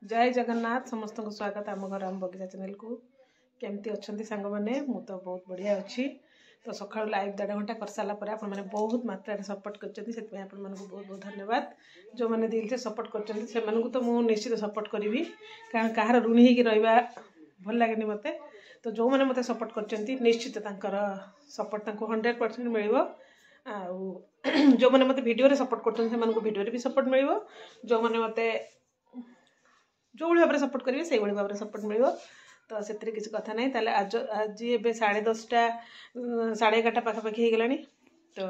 जय जगन्नाथ समस्त को स्वागत आम घर आम बगिचा चैनल को केमती अच्छा सांग मैंने मु तो बहुत बढ़िया अच्छी। तो सका लाइव 1.5 घंटा कर सारा आपने बहुत मात्रा सपोर्ट कर बहुत बहुत धन्यवाद। जो मैंने दिल से सपोर्ट कर तो मुझे निश्चित सपोर्ट करी कारण कहार ऋणी होगा भल लगे मत। तो जो मैंने मत सपोर्ट कर निश्चित सपोर्ट 100% मिल जो मैंने मत वीडियो सपोर्ट कर वीडियो भी सपोर्ट मिल जो मैंने मत जो भाव में सपोर्ट करेंगे से भाव में सपोर्ट मिल। तो से किसी कथा ना ताले आज आज ए 10:30 11:30 पाखापाखि हो गला। तो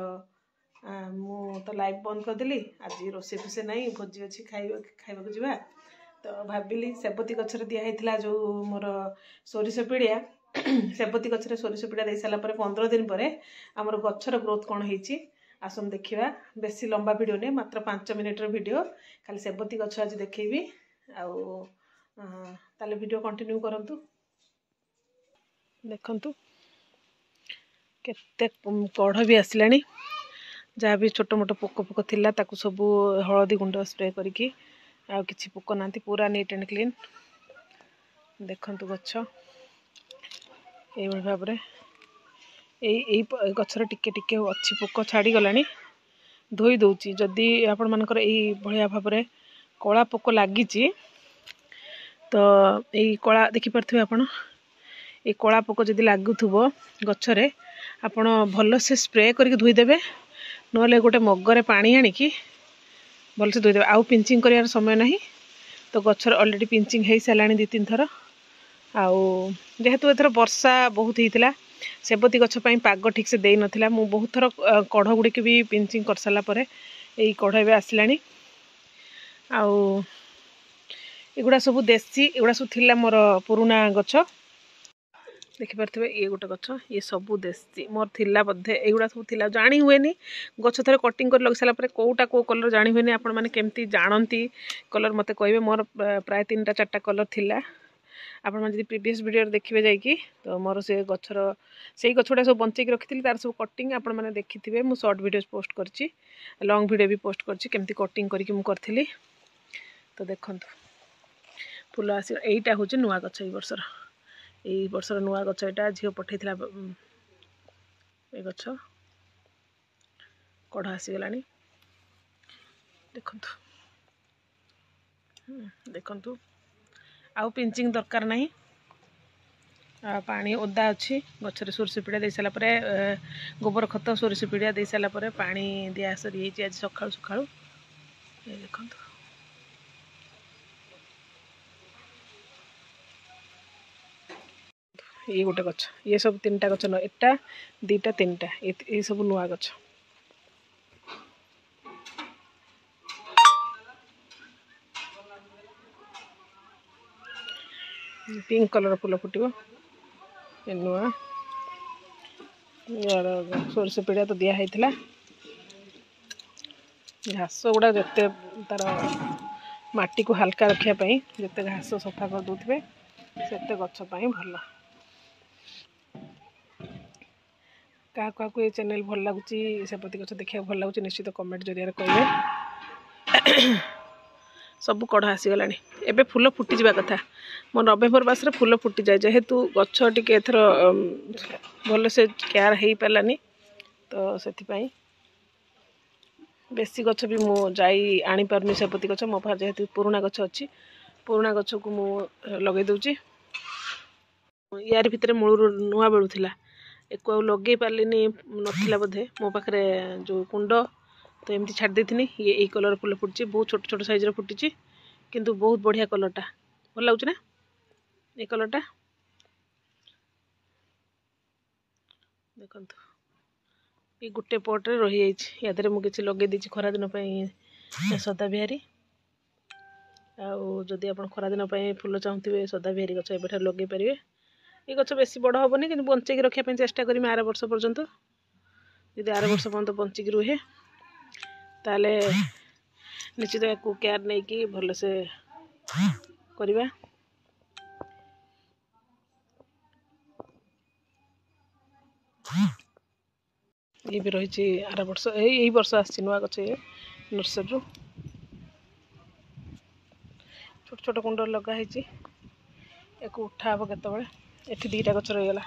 मु तो लाइव बंद करदेली आज रोसे फुसे ना भोजी अच्छी खाइबा जावा। तो भाविली सेबती गचर दिखाई जो मोर सोरिष पीड़िया सेबती गचर सोरिष पीड़ा दे सारापर 15 दिन पर आमर गचर ग्रोथ कौन होती आसन देखा। बेसी लंबा वीडियो नहीं मात्र 5 मिनिटर वीडियो खाली सेबती गच आज देखी ताले वीडियो कंटिन्यू करंतु। देखंतु केते कढ़ भी आसलानी जहाँ भी छोट मोट पोक पोक थिला ताकू सब हलदी गुंड स्प्रे करके आ किछि पोक नांती पूरा नीट एंड क्लीन। देखंतु गच्छ ए भाव में यही गचर टिके टिके अच्छी पोक छाड़ी गलानी धोई दौची। जदि आपण मानकर यही भाया भाव में कला पोक लगी तो यही कला देखिपे आपण ये कला पोक जदि लगुव गचरे आपण भल से स्प्रे करके धोईदेवे ना गोटे मगरे पानी आणिकी भल से धोईदेवे। आउ पिंचिंग कर समय ना तो गचर अलरेडी पिंचिंग हो सारा 2-3 थर। आउ जेहेतु एथर वर्षा बहुत होता सेबती गछपाई पाग ठीक से दे नथिला मु बहुत थर कढ़ गुड़िक भी पिंचिंग कर सारापर यही कढ़ ए आसला। आउ एगुड़ा सब देसी एगुड़ा सब थिला मोर पुराना गछ देखिपे ये गोटे गछ ये सब देसी मोर थिला बधे एगुड़ा सब थिला जानी हुए गछ थे कटिंग कर लग सारापर कौटा कौ कलर जानी हुए आपण मैंने केमती जानती कलर मत कहे। मोर प्राय 3-4टा कलर थिला आपण मैंने प्रीवियस वीडियो देखिए जाकि तो मोर से गचर से गछुड़ा सब बंचेक रखी तार सब कटिंग आपण मैंने देखी थे मु शॉर्ट वीडियो पोस्ट करची लॉन्ग वीडियो भी पोस्ट करची केमती कटिंग करके मु करथिली। तो देखंतु फुल आस यहीटा हूँ नुआ गछ यही वर्षर नुआ गछ यहाँ झील पठे ये गछ कढ़ आसीगला। देखंतु देखंतु आउ पिंचिंग दरकार नहीं पानी ओदा अच्छी गचर सोरिष पीड़ा दे सारापर गोबर खत सोरिष पीड़ा दे सारापर पानी दिया सरी आज सकाळु सकाळु देखंतु ये गोटे गछ ये सब 3टा गछ न 1टा 2टा 3टा ये सब नुआ गछ। पिंक कलर फुल फुटो ये नुआ यार सोरिष पीड़ा तो दिया है घास गुड़ा जिते तार माटी को हल्का रखापी जिते घास सफा कर दे से गछपाई भल। क्या क्या ये चैनल भल लगुच सेबती गछ देखा भल लगुच निश्चित कमेंट जरिए कहे। सब कढ़ आसीगला एबे फुल फुटी जा कथा मो नवेम्बर मासरे फुल फुटी जाए जेहेतु गछ टिके एथर भल से केयर हो पारानी तो से बेसी गछ भी मु जाई आनी पारनी सेबती गछ मो पास जेहेतु पुराना गछ अच्छी पुराना गछ को मु लगे दूची यार भितर मूल नुआ बेलू थिला एक लगे पार्लिनी नथिला बोधे मो पाखे जो कुंड तो एमती छाड़ देथिनी ये कलर फुल फुटी बहुत छोट छोट साइज फुटी किंतु बहुत बढ़िया कलरटा भल लगुच ना ये कलरटा देखंतु ये गोटे पटे रही जाइए मुझे लगे दीची खरा दिन सदा बिहारी आदि आप खरा दिन फुल चाहूे सदा बिहारी गछ एबे लगे पारे। ये गछ बेसी बड़ हेनी कि बंचेक रखापी चेष्टा करें 8 वर्ष पर्यंत यदि 8 वर्ष पर्यंत बंचिक रुहे ताले निश्चित या केयर नहीं कि भल से करवा। ये भी रही 8 वर्ष यही वर्ष आसी नुआ गछ नर्सरी छोट छोट कुंड लगाई या उठा हे केतबे एठी 2टा गछ रहीगला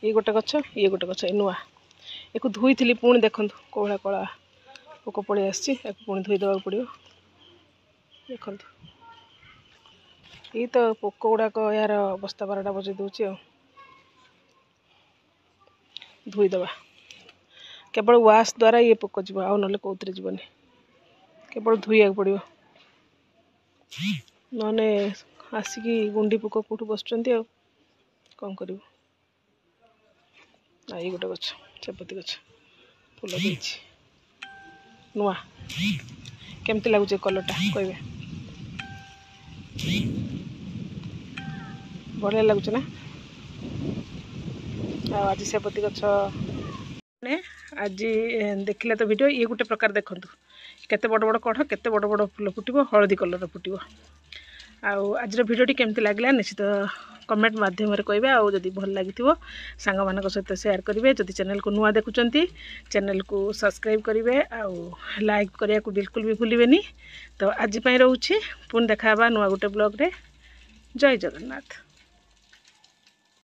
ये गोटे गछ ये गोटे गछ नुआ या धोई थी पुणी देखु कौड़ा कला पोक पड़े आसी पुणी धोई देवा पड़ो देखु ये तो पोक गुड़ाक यार अवस्था 12टा बजे दूची धोईदेवा केवल वाश द्वारा ये पोक जीव आ ना कौन जीवनी केवल धोइया पड़ो नने आसिकी गुंडी पोक कौटू बस कौन कर ये गोटे गछ सेपति गछ फूल दे नुआ केमती लगुच कलरटा कहबे बढ़िया लगुच ना आज सेपति गछ आज देखिले तो वीडियो ये गोटे प्रकार देखु केते बड़ बड़ कढ़ केते बड़ बड़ फूल फुटो हलदी कलर फुटो आज भिडियोटी केमती लगला निश्चित कमेंट माध्यम कहे आदि भल लगी सांग मान सहित शेयर करेंगे जदि चैनल को नुआ देखुंट चैनल को सब्सक्राइब करेंगे लाइक करने को बिल्कुल भी भूलें तो आज रोचे पुणी देखा नुआ गोटे ब्लॉग रे जय जगन्नाथ।